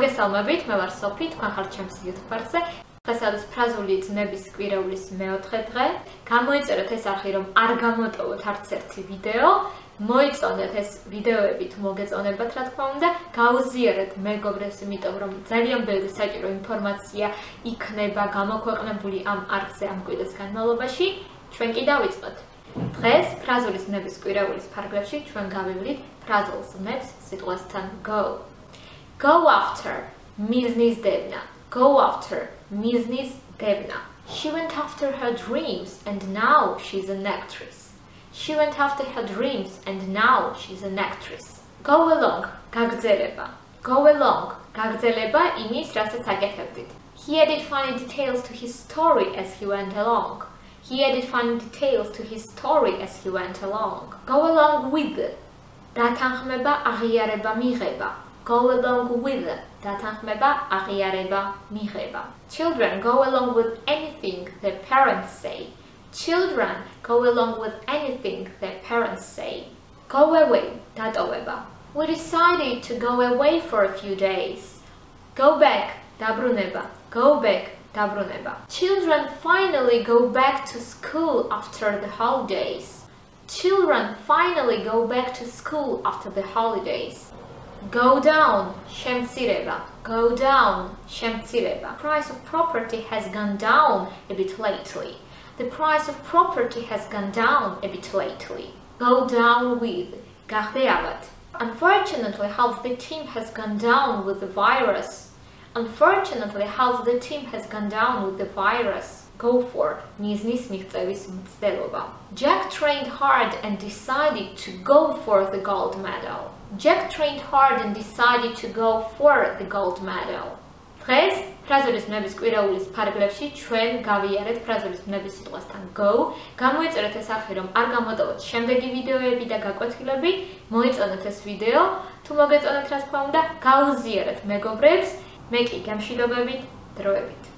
მოგესალმებით, მე ვარ სოფი, თქვენ ხართ ჩემს YouTube-ზე. დღეს არის ფრაზული ზმნების კვირეულის მეოთხე დღე. გამოიწერეთ ეს არხი, რომ არ გამოტოვოთ არც ერთი ვიდეო. მოიწონეთ ეს ვიდეოები თუ მოგეწონებათ, რა თქმა უნდა, გაუზიარეთ მეგობრებს, იმიტომ რომ ძალიან ბევრი საჭირო ინფორმაცია იქნება გამოქვეყნებული ამ არხზე ამ კვირას განმავლობაში. ჩვენ კი დავიწყოთ. დღეს ფრაზული ზმნების კვირეულის ფარგლებში ჩვენ გავივლით ფრაზულ ზმნებს სიტყვასთან go. Go after მიზნის დევნა. Go after მიზნის დევნა. She went after her dreams and now she's an actress. She went after her dreams and now she's an actress. Go along გაგრძელება. Go along გაგრძელება იმის, რასაც აკეთებდით. He added funny details to his story as he went along. He added funny details to his story as he went along. Go along with დათანხმება, აღიარება, მიღება. Go along with დათანხმება, აღიარება, მიღება. Children go along with anything their parents say. Children go along with anything their parents say. Go away დატოვება. We decided to go away for a few days. Go back დაბრუნება. Go back დაბრუნება. Children finally go back to school after the holidays. Children finally go back to school after the holidays. Go down შემცირება. Go down შემცირება. The price of property has gone down a bit lately. The price of property has gone down a bit lately. Go down with გახდეავად. Unfortunately, half the team has gone down with the virus. Unfortunately, half the team has gone down with the virus. Go for მიზნის მიღწევის მცდელობა. Jack trained hard and decided to go for the gold medal. Jack trained hard and decided to go for the gold medal. დღეს ფრაზული ზმნების კვირეულის ფარგლებში ჩვენ გავიარეთ ფრაზული ზმნების სიტყვასთან go. გამოიწერეთ ეს არხი, რომ არ გამოტოვოთ შემდეგი ვიდეოები და გაკვეთილები. მოიწონეთ ეს ვიდეო. თუ მოგეწონათ, რა თქმა უნდა, გაუზიარეთ მეგობრებს. მე კი გამშვიდობებით დროებით.